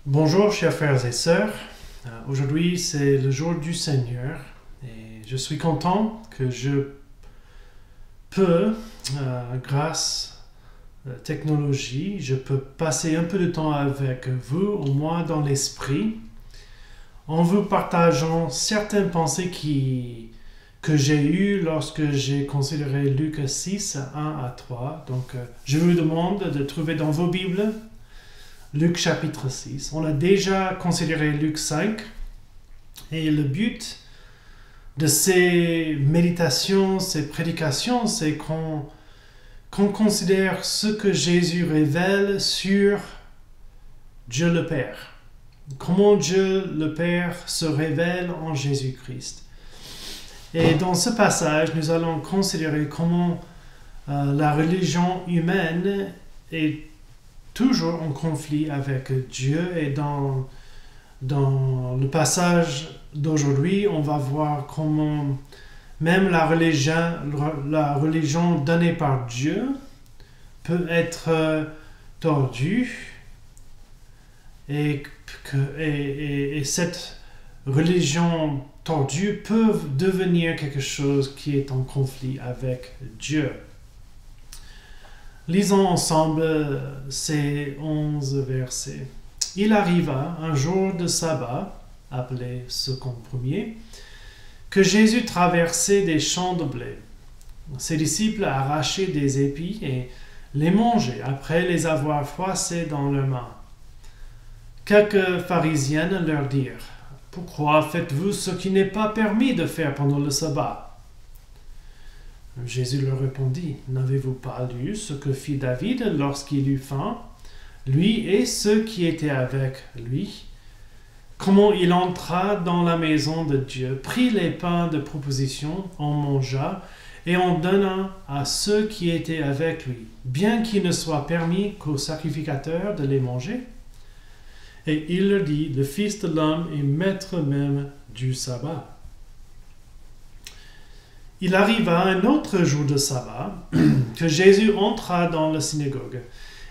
Bonjour chers frères et sœurs, aujourd'hui c'est le jour du Seigneur et je suis content que je peux, grâce à la technologie, je peux passer un peu de temps avec vous, au moins dans l'esprit, en vous partageant certaines pensées que j'ai eues lorsque j'ai considéré Luc 6, 1 à 3. Donc je vous demande de trouver dans vos Bibles Luc chapitre 6. On a déjà considéré Luc 5 et le but de ces méditations, ces prédications, c'est qu'on considère ce que Jésus révèle sur Dieu le Père. Comment Dieu le Père se révèle en Jésus-Christ. Et dans ce passage, nous allons considérer comment la religion humaine est toujours en conflit avec Dieu, et dans le passage d'aujourd'hui, on va voir comment même la religion donnée par Dieu peut être tordue et cette religion tordue peut devenir quelque chose qui est en conflit avec Dieu. Lisons ensemble ces 11 versets. Il arriva un jour de sabbat, appelé second premier, que Jésus traversait des champs de blé. Ses disciples arrachaient des épis et les mangeaient après les avoir froissés dans leurs mains. Quelques pharisiennes leur dirent : « Pourquoi faites-vous ce qui n'est pas permis de faire pendant le sabbat ?» Jésus leur répondit : « N'avez-vous pas lu ce que fit David lorsqu'il eut faim, lui et ceux qui étaient avec lui, comment il entra dans la maison de Dieu, prit les pains de proposition, en mangea et en donna à ceux qui étaient avec lui, bien qu'il ne soit permis qu'aux sacrificateurs de les manger. Et il leur dit : le Fils de l'homme est maître même du sabbat. » Il arriva un autre jour de sabbat que Jésus entra dans la synagogue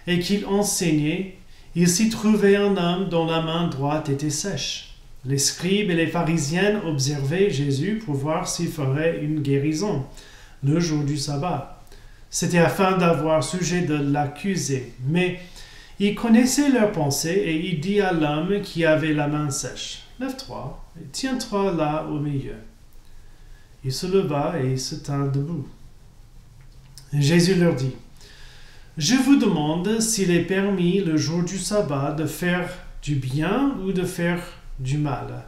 et qu'il enseignait. Il s'y trouvait un homme dont la main droite était sèche. Les scribes et les pharisiens observaient Jésus pour voir s'il ferait une guérison le jour du sabbat. C'était afin d'avoir sujet de l'accuser. Mais il connaissait leurs pensées et il dit à l'homme qui avait la main sèche : « Lève-toi et tiens-toi là au milieu. » Il se leva et se tint debout. Jésus leur dit : « Je vous demande s'il est permis le jour du sabbat de faire du bien ou de faire du mal,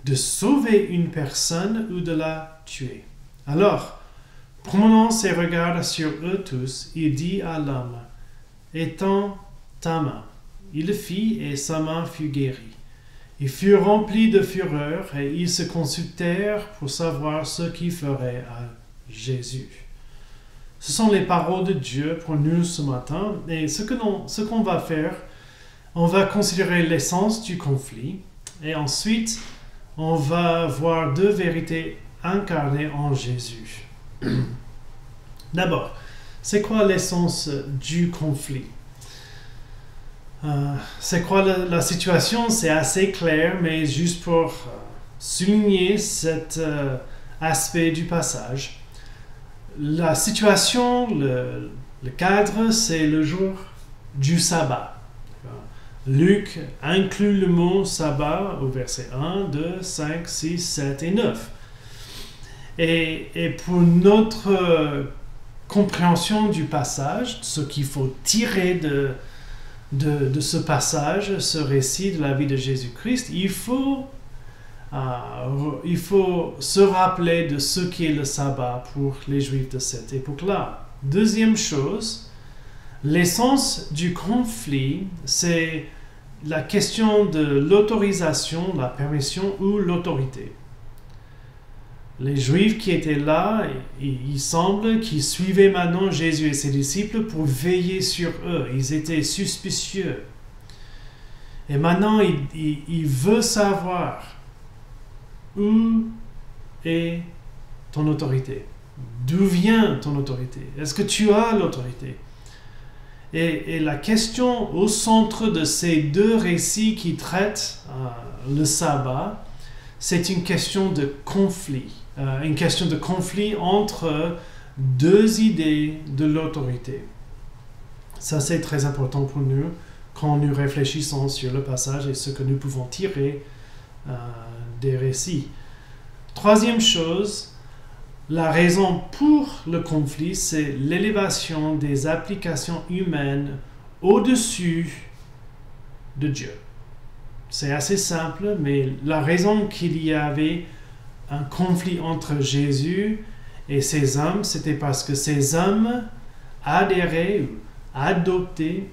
de sauver une personne ou de la tuer. » Alors, promenant ses regards sur eux tous, il dit à l'homme : « Étends ta main. » Il le fit et sa main fut guérie. Ils furent remplis de fureur et ils se consultèrent pour savoir ce qu'ils feraient à Jésus. Ce sont les paroles de Dieu pour nous ce matin. Et ce qu'on va faire, on va considérer l'essence du conflit. Et ensuite, on va voir deux vérités incarnées en Jésus. D'abord, c'est quoi l'essence du conflit ? C'est quoi la situation? C'est assez clair, mais juste pour souligner cet aspect du passage. La situation, le cadre, c'est le jour du sabbat. Luc inclut le mot sabbat au verset 1, 2, 5, 6, 7 et 9. Et pour notre compréhension du passage, ce qu'il faut tirer de ce passage, ce récit de la vie de Jésus-Christ, il faut se rappeler de ce qu'est le sabbat pour les Juifs de cette époque-là. Deuxième chose, l'essence du conflit, c'est la question de l'autorisation, la permission ou l'autorité. Les Juifs qui étaient là, il semble qu'ils suivaient maintenant Jésus et ses disciples pour veiller sur eux. Ils étaient suspicieux. Et maintenant, il veut savoir où est ton autorité. D'où vient ton autorité? Est-ce que tu as l'autorité? Et la question au centre de ces deux récits qui traitent le sabbat, c'est une question de conflit. Une question de conflit entre deux idées de l'autorité. Ça, c'est très important pour nous quand nous réfléchissons sur le passage et ce que nous pouvons tirer des récits. Troisième chose, la raison pour le conflit, c'est l'élévation des applications humaines au-dessus de Dieu. C'est assez simple, mais la raison qu'il y avait un conflit entre Jésus et ces hommes, c'était parce que ces hommes adhéraient ou adoptaient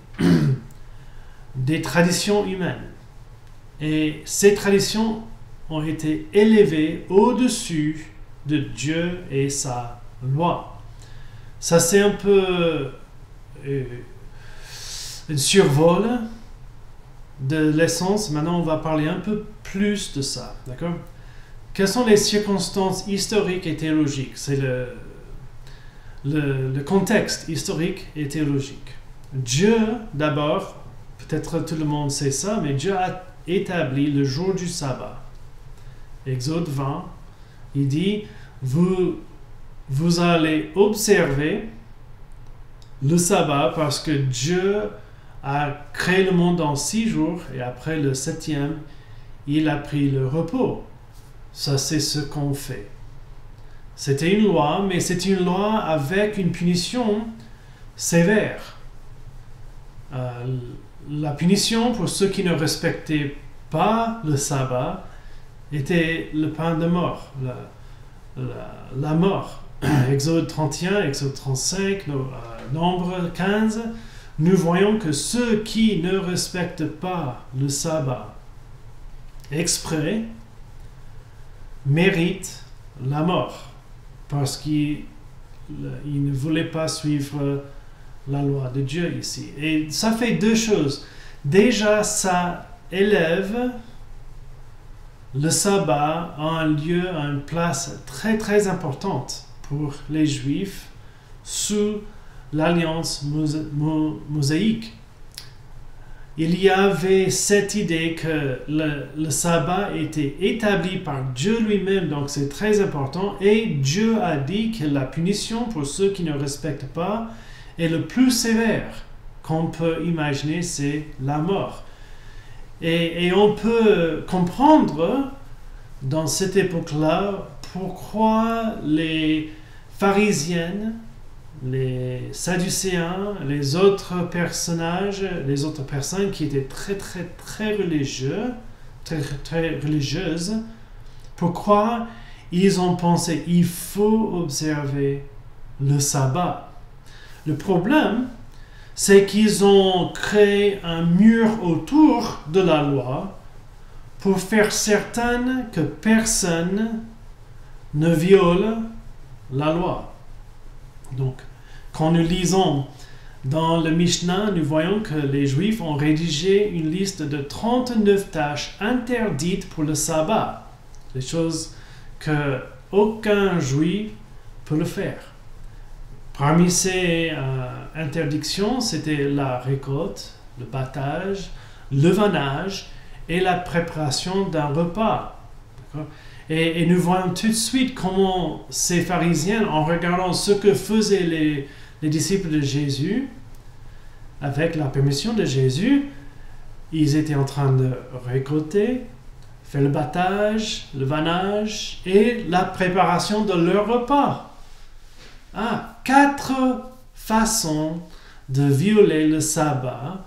des traditions humaines. Et ces traditions ont été élevées au-dessus de Dieu et sa loi. Ça, c'est un peu un survol de l'essence. Maintenant, on va parler un peu plus de ça. D'accord? Quelles sont les circonstances historiques et théologiques? C'est le contexte historique et théologique. Dieu, d'abord, peut-être tout le monde sait ça, mais Dieu a établi le jour du sabbat. Exode 20, il dit, vous allez observer le sabbat parce que Dieu a créé le monde en 6 jours et après le 7e, il a pris le repos. Ça, c'est ce qu'on fait. C'était une loi, mais c'est une loi avec une punition sévère. La punition pour ceux qui ne respectaient pas le sabbat était le pain de mort, la mort. Exode 31, Exode 35, Nombre 15, nous voyons que ceux qui ne respectent pas le sabbat exprès méritent la mort parce qu'ils ne voulaient pas suivre la loi de Dieu ici. Et ça fait deux choses. Déjà, ça élève le sabbat a un lieu, a une place très très importante pour les Juifs sous l'alliance mosaïque. Il y avait cette idée que le sabbat était établi par Dieu lui-même, donc c'est très important, et Dieu a dit que la punition pour ceux qui ne respectent pas est le plus sévère qu'on peut imaginer, c'est la mort. Et on peut comprendre dans cette époque-là pourquoi les pharisiennes, les sadducéens, les autres personnages, les autres personnes qui étaient très très très religieux, très religieuses, pourquoi ils ont pensé il faut observer le sabbat. Le problème, c'est qu'ils ont créé un mur autour de la loi pour faire certain que personne ne viole la loi. Donc, quand nous lisons dans le Mishnah, nous voyons que les Juifs ont rédigé une liste de 39 tâches interdites pour le sabbat. Des choses qu'aucun Juif peut le faire. Parmi ces interdictions, c'était la récolte, le battage, le vannage et la préparation d'un repas. Et nous voyons tout de suite comment ces pharisiens, en regardant ce que faisaient les disciples de Jésus, avec la permission de Jésus, ils étaient en train de récolter, faire le battage, le vannage et la préparation de leur repas. 4 façons de violer le sabbat,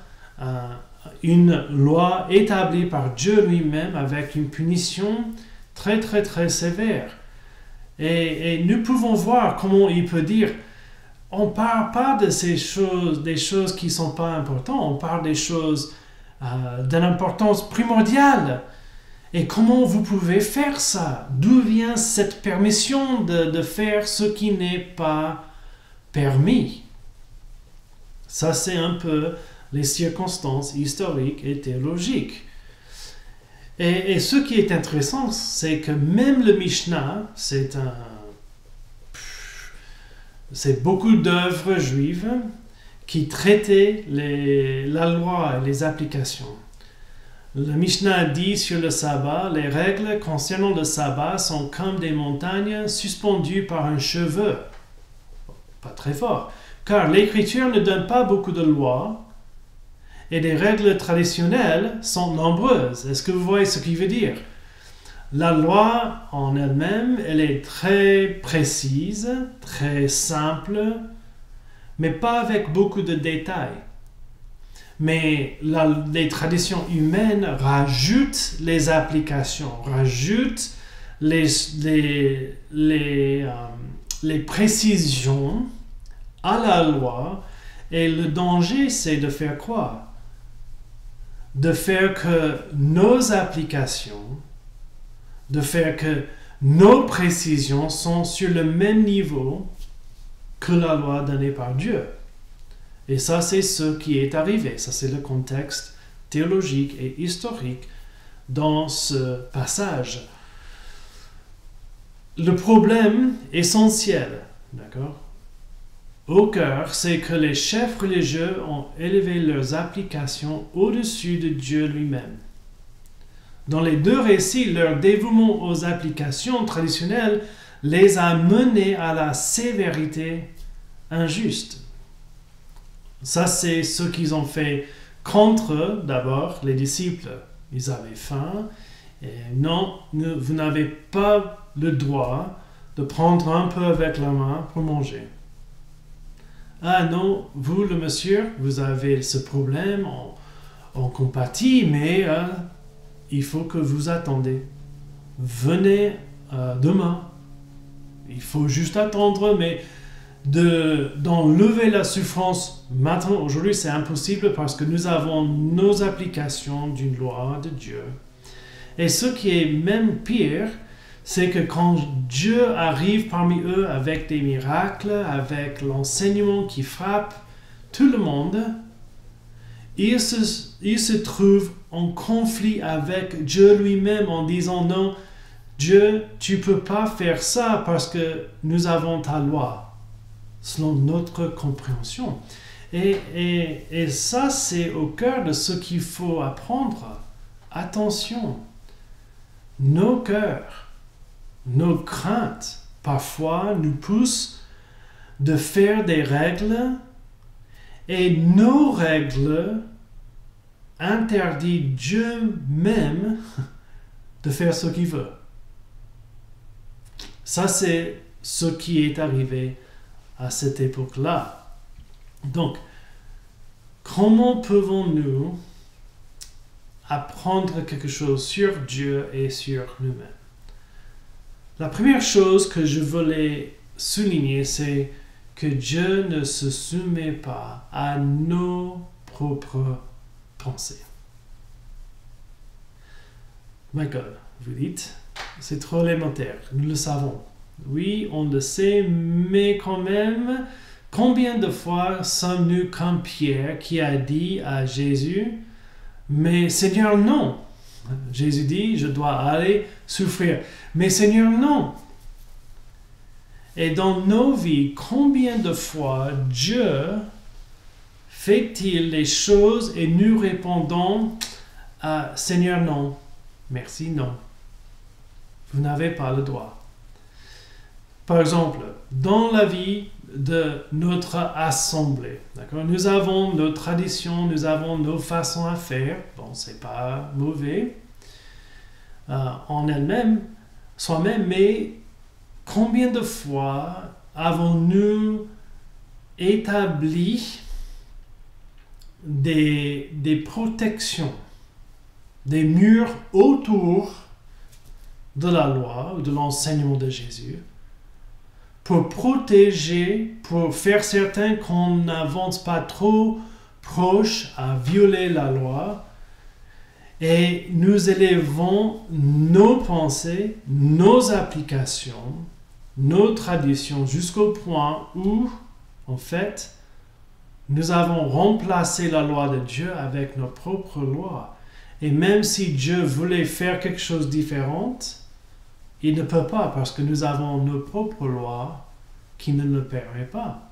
une loi établie par Dieu lui-même avec une punition très très très sévère. Et nous pouvons voir comment il peut dire, on ne parle pas de ces choses, des choses qui ne sont pas importantes, on parle des choses d'une importance primordiale. Et comment vous pouvez faire ça? D'où vient cette permission de faire ce qui n'est pas permis? Ça, c'est un peu les circonstances historiques et théologiques. Et ce qui est intéressant, c'est que même le Mishnah, c'est beaucoup d'œuvres juives qui traitait la loi et les applications. Le Mishnah dit sur le sabbat, les règles concernant le sabbat sont comme des montagnes suspendues par un cheveu. Pas très fort, car l'Écriture ne donne pas beaucoup de lois et les règles traditionnelles sont nombreuses. Est-ce que vous voyez ce qu'il veut dire? La loi en elle-même, elle est très précise, très simple, mais pas avec beaucoup de détails. Mais les traditions humaines rajoutent les applications, rajoutent les précisions à la loi. Et le danger, c'est de faire quoi? De faire que nos applications, de faire que nos précisions sont sur le même niveau que la loi donnée par Dieu. Et ça, c'est ce qui est arrivé. Ça, c'est le contexte théologique et historique dans ce passage. Le problème essentiel, d'accord, au cœur, c'est que les chefs religieux ont élevé leurs applications au-dessus de Dieu lui-même. Dans les deux récits, leur dévouement aux applications traditionnelles les a menés à la sévérité injuste. Ça, c'est ce qu'ils ont fait contre, d'abord, les disciples. Ils avaient faim. Et non, vous n'avez pas le droit de prendre un peu avec la main pour manger. Ah non, vous, le monsieur, vous avez ce problème, on compatit, mais il faut que vous attendez. Venez demain. Il faut juste attendre, mais d'enlever la souffrance maintenant, aujourd'hui, c'est impossible parce que nous avons nos applications d'une loi de Dieu. Et ce qui est même pire, c'est que quand Dieu arrive parmi eux avec des miracles, avec l'enseignement qui frappe tout le monde, ils se trouvent en conflit avec Dieu lui-même en disant non, Dieu, tu ne peux pas faire ça parce que nous avons ta loi, selon notre compréhension. Et ça, c'est au cœur de ce qu'il faut apprendre. Attention, nos cœurs, nos craintes, parfois nous poussent de faire des règles et nos règles interdisent Dieu même de faire ce qu'il veut. Ça, c'est ce qui est arrivé à cette époque-là. Donc, comment pouvons-nous apprendre quelque chose sur Dieu et sur nous-mêmes? La première chose que je voulais souligner, c'est que Dieu ne se soumet pas à nos propres pensées. Michael, vous dites, c'est trop élémentaire, nous le savons. Oui, on le sait, mais quand même, combien de fois sommes-nous comme Pierre qui a dit à Jésus, mais Seigneur, non. Jésus dit, je dois aller souffrir. Mais Seigneur, non. Et dans nos vies, combien de fois Dieu fait-il les choses et nous répondons, Seigneur, non. Merci, non. Vous n'avez pas le droit. Par exemple, dans la vie de notre assemblée, d'accord, nous avons nos traditions, nous avons nos façons à faire. Bon, c'est pas mauvais en elle-même, soi-même, mais combien de fois avons-nous établi des protections, des murs autour de la loi ou de l'enseignement de Jésus pour protéger, pour faire certain qu'on n'avance pas trop proche à violer la loi, et nous élevons nos pensées, nos applications, nos traditions jusqu'au point où, en fait, nous avons remplacé la loi de Dieu avec nos propres lois. Et même si Dieu voulait faire quelque chose de différent, il ne peut pas parce que nous avons nos propres lois qui ne le permettent pas.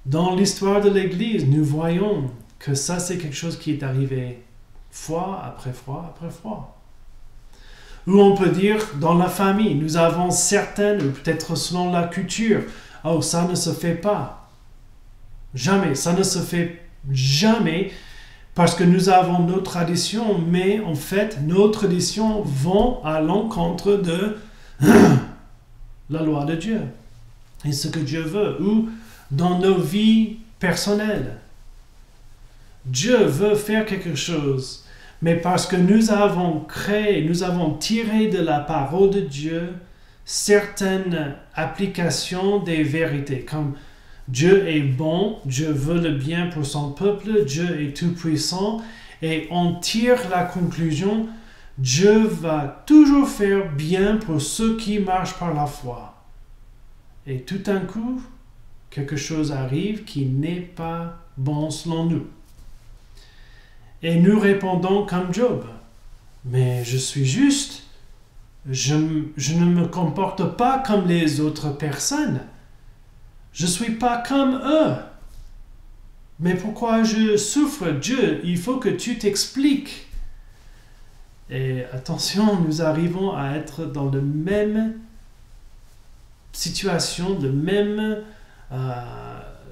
Dans l'histoire de l'Église, nous voyons que ça, c'est quelque chose qui est arrivé fois après fois après fois. Ou on peut dire, dans la famille, nous avons certaines, ou peut-être selon la culture, oh, ça ne se fait pas. Jamais, ça ne se fait jamais parce que nous avons nos traditions, mais en fait, nos traditions vont à l'encontre de la loi de Dieu et ce que Dieu veut, ou dans nos vies personnelles. Dieu veut faire quelque chose, mais parce que nous avons créé, nous avons tiré de la parole de Dieu certaines applications des vérités, comme Dieu est bon, Dieu veut le bien pour son peuple, Dieu est tout-puissant, et on tire la conclusion, Dieu va toujours faire bien pour ceux qui marchent par la foi. Et tout d'un coup, quelque chose arrive qui n'est pas bon selon nous. Et nous répondons comme Job, mais je suis juste, je ne me comporte pas comme les autres personnes. Je ne suis pas comme eux. Mais pourquoi je souffre? Dieu, il faut que tu t'expliques. Et attention, nous arrivons à être dans la même situation,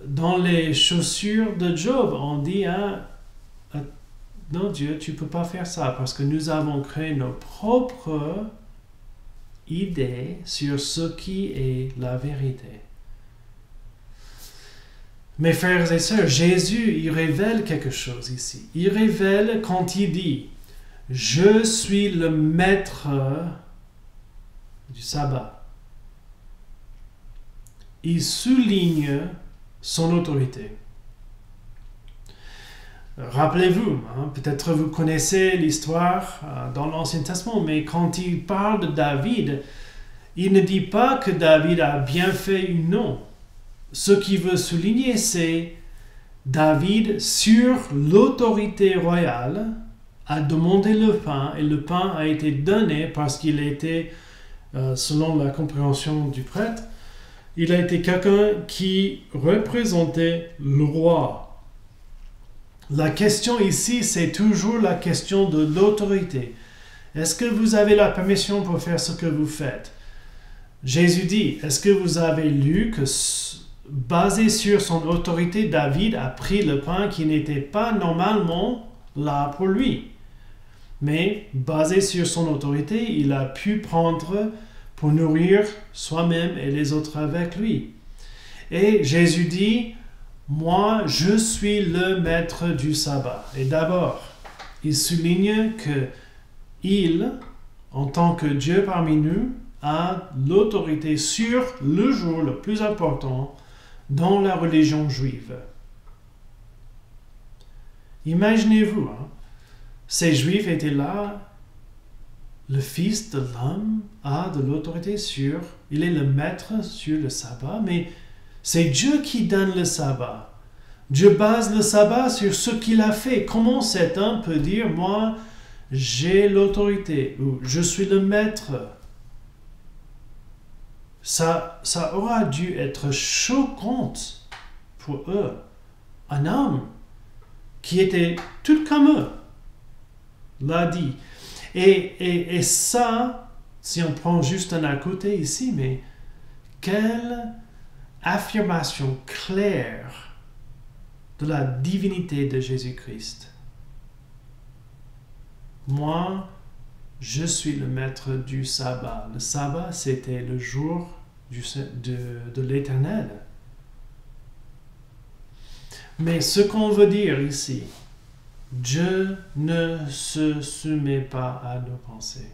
dans les chaussures de Job. On dit, non Dieu, tu ne peux pas faire ça parce que nous avons créé nos propres idées sur ce qui est la vérité. Mes frères et sœurs, Jésus, il révèle quelque chose ici. Il révèle quand il dit « Je suis le maître du sabbat ». Il souligne son autorité. Rappelez-vous, peut-être vous connaissez l'histoire dans l'Ancien Testament, mais quand il parle de David, il ne dit pas que David a bien fait ou non. Ce qu'il veut souligner, c'est David, sur l'autorité royale, a demandé le pain et le pain a été donné parce qu'il était, selon la compréhension du prêtre, il a été quelqu'un qui représentait le roi. La question ici, c'est toujours la question de l'autorité. Est-ce que vous avez la permission pour faire ce que vous faites? Jésus dit, est-ce que vous avez lu que basé sur son autorité, David a pris le pain qui n'était pas normalement là pour lui. Mais basé sur son autorité, il a pu prendre pour nourrir soi-même et les autres avec lui. Et Jésus dit, moi, je suis le maître du sabbat. Et d'abord, il souligne que il, en tant que Dieu parmi nous, a l'autorité sur le jour le plus important dans la religion juive. Imaginez-vous, ces Juifs étaient là, le Fils de l'homme a de l'autorité sur, il est le maître sur le sabbat, mais c'est Dieu qui donne le sabbat. Dieu base le sabbat sur ce qu'il a fait. Comment cet homme peut dire, moi, j'ai l'autorité, ou je suis le maître? Ça aura dû être choquant pour eux. Un homme qui était tout comme eux l'a dit. Et ça, si on prend juste un à côté ici, mais quelle affirmation claire de la divinité de Jésus-Christ. Moi, je suis le maître du sabbat. Le sabbat, c'était le jour de l'Éternel. Mais ce qu'on veut dire ici, Dieu ne se soumet pas à nos pensées.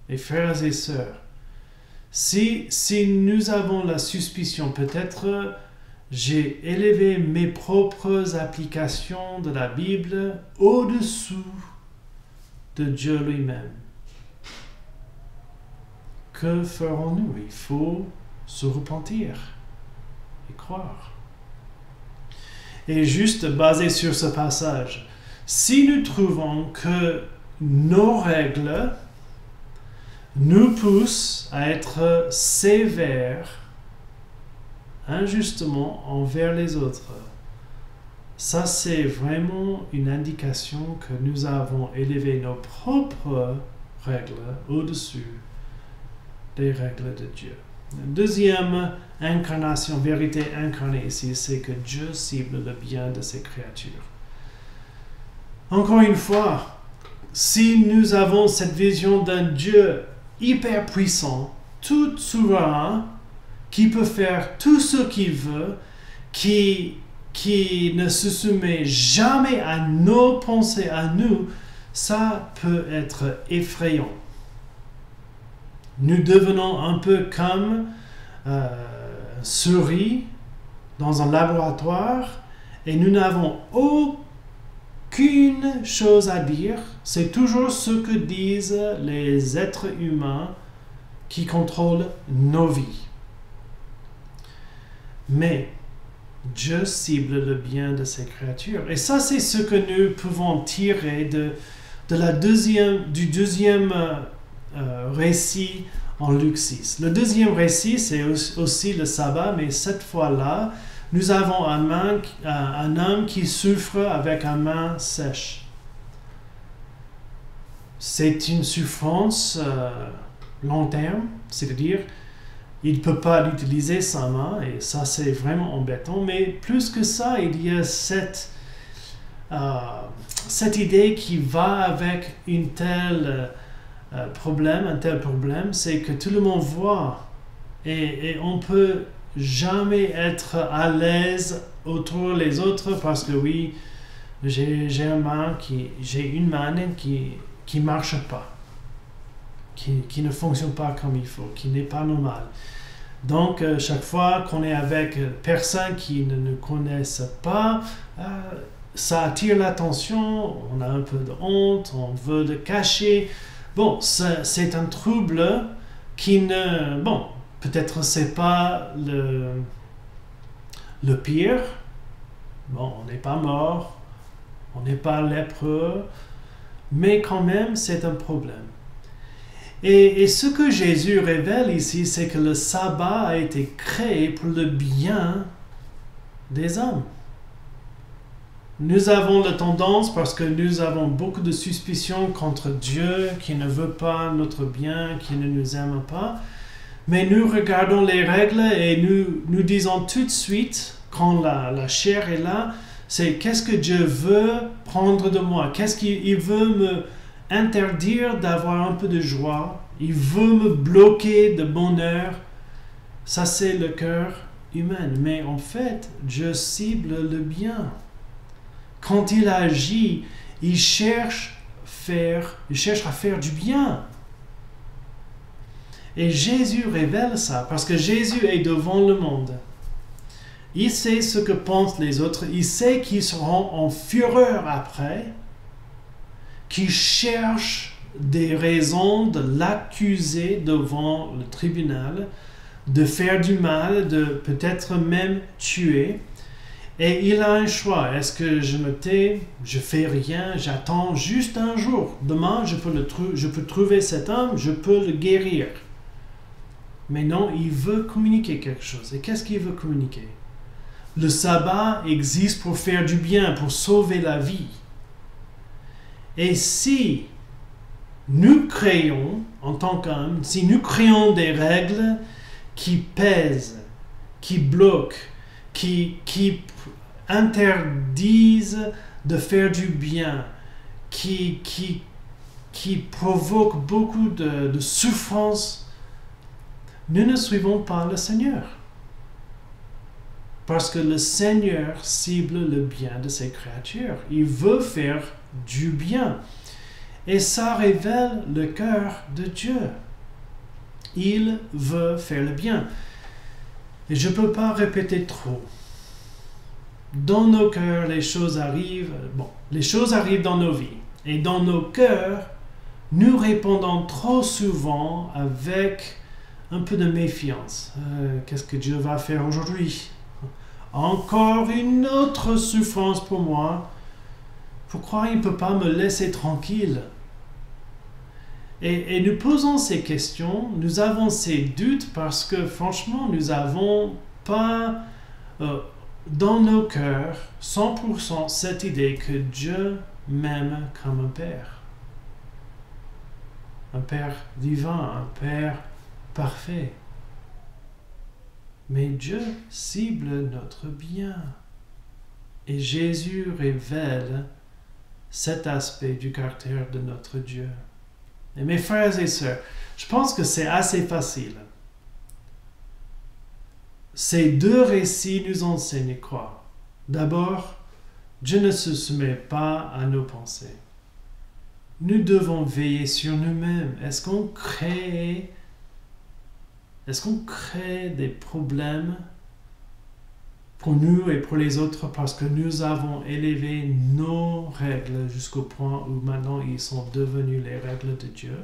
Et frères et sœurs, si nous avons la suspicion, peut-être j'ai élevé mes propres applications de la Bible au-dessous de Dieu lui-même. Que ferons-nous? Il faut se repentir et croire. Et juste basé sur ce passage, si nous trouvons que nos règles nous poussent à être sévères injustement envers les autres, Ça, c'est vraiment une indication que nous avons élevé nos propres règles au-dessus des règles de Dieu. Deuxième incarnation, vérité incarnée ici, c'est que Dieu cible le bien de ses créatures. Encore une fois, si nous avons cette vision d'un Dieu hyper puissant, tout souverain, qui peut faire tout ce qu'il veut, qui ne se soumet jamais à nos pensées, à nous, ça peut être effrayant. Nous devenons un peu comme souris dans un laboratoire et nous n'avons aucune chose à dire. C'est toujours ce que disent les êtres humains qui contrôlent nos vies. Mais Dieu cible le bien de ses créatures. Et ça, c'est ce que nous pouvons tirer du deuxième récit en Luc 6. Le deuxième récit, c'est aussi le sabbat, mais cette fois-là, nous avons un homme qui souffre avec une main sèche. C'est une souffrance long terme, c'est-à-dire il ne peut pas utiliser sa main, et ça c'est vraiment embêtant, mais plus que ça, il y a cette idée qui va avec un tel problème, c'est que tout le monde voit, et on ne peut jamais être à l'aise autour des autres, parce que oui, j'ai une main qui ne marche pas. Qui ne fonctionne pas comme il faut, qui n'est pas normal. Donc, chaque fois qu'on est avec personnes qui ne nous connaissent pas, ça attire l'attention, on a un peu de honte, on veut le cacher. Bon, c'est un trouble qui ne... Bon, peut-être c'est pas le pire. Bon, on n'est pas mort, on n'est pas lépreux, mais quand même, c'est un problème. Et ce que Jésus révèle ici, c'est que le sabbat a été créé pour le bien des hommes. Nous avons la tendance, parce que nous avons beaucoup de suspicions contre Dieu, qui ne veut pas notre bien, qui ne nous aime pas, mais nous regardons les règles et nous disons tout de suite, quand la chair est là, c'est qu'est-ce que Dieu veut prendre de moi, qu'est-ce qu'il veut me interdire d'avoir un peu de joie, il veut me bloquer de bonheur. Ça, c'est le cœur humain. Mais en fait, Dieu cible le bien. Quand il agit, il cherche à faire du bien. Et Jésus révèle ça, parce que Jésus est devant le monde. Il sait ce que pensent les autres, il sait qu'ils seront en fureur après, qui cherche des raisons de l'accuser devant le tribunal, de faire du mal, de peut-être même tuer. Et il a un choix. Est-ce que je me tais, je fais rien, j'attends juste un jour. Demain, je peux trouver cet homme, je peux le guérir. Mais non, il veut communiquer quelque chose. Et qu'est-ce qu'il veut communiquer? Le sabbat existe pour faire du bien, pour sauver la vie. Et si nous créons, en tant qu'hommes, si nous créons des règles qui pèsent, qui bloquent, qui interdisent de faire du bien, qui provoquent beaucoup de souffrance, nous ne suivons pas le Seigneur. Parce que le Seigneur cible le bien de ses créatures. Il veut faire du bien. Et ça révèle le cœur de Dieu. Il veut faire le bien. Et je ne peux pas répéter trop. Dans nos cœurs, les choses arrivent. Bon, les choses arrivent dans nos vies. Et dans nos cœurs, nous répondons trop souvent avec un peu de méfiance. Qu'est-ce que Dieu va faire aujourd'hui? Encore une autre souffrance pour moi. Pourquoi il ne peut pas me laisser tranquille? Et nous posons ces questions, nous avons ces doutes parce que franchement, nous n'avons pas dans nos cœurs 100% cette idée que Dieu m'aime comme un Père. Un Père divin, un Père parfait. Mais Dieu cible notre bien. Et Jésus révèle cet aspect du caractère de notre Dieu. Et mes frères et sœurs, je pense que c'est assez facile. Ces deux récits nous enseignent quoi? D'abord, Dieu ne se soumet pas à nos pensées. Nous devons veiller sur nous-mêmes. Est-ce qu'on crée des problèmes pour nous et pour les autres parce que nous avons élevé nos règles jusqu'au point où maintenant ils sont devenus les règles de Dieu?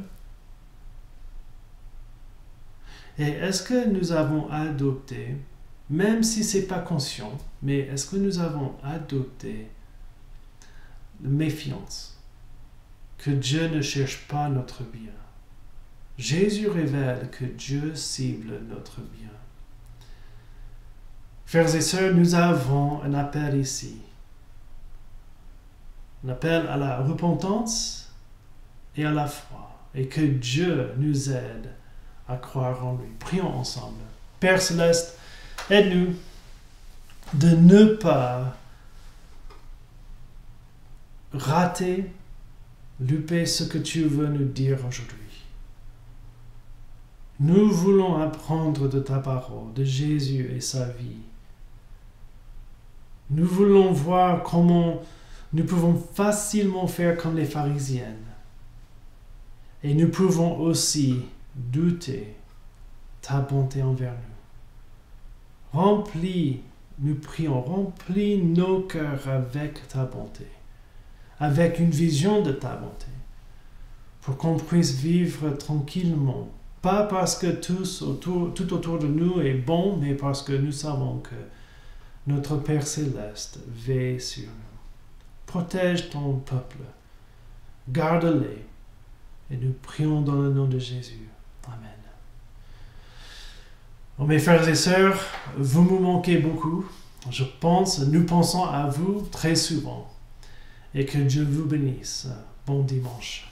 Et est-ce que nous avons adopté, même si ce n'est pas conscient, mais est-ce que nous avons adopté la méfiance que Dieu ne cherche pas notre bien? Jésus révèle que Dieu cible notre bien. Frères et sœurs, nous avons un appel ici. Un appel à la repentance et à la foi. Et que Dieu nous aide à croire en lui. Prions ensemble. Père Céleste, aide-nous de ne pas rater, louper ce que tu veux nous dire aujourd'hui. Nous voulons apprendre de ta parole, de Jésus et sa vie. Nous voulons voir comment nous pouvons facilement faire comme les pharisiennes. Et nous pouvons aussi douter ta bonté envers nous. Remplis, nous prions, remplis nos cœurs avec ta bonté, avec une vision de ta bonté, pour qu'on puisse vivre tranquillement. Pas parce que tout autour de nous est bon, mais parce que nous savons que notre Père Céleste veille sur nous. Protège ton peuple. Garde-les. Et nous prions dans le nom de Jésus. Amen. Oh, mes frères et sœurs, vous me manquez beaucoup. Nous pensons à vous très souvent. Et que Dieu vous bénisse. Bon dimanche.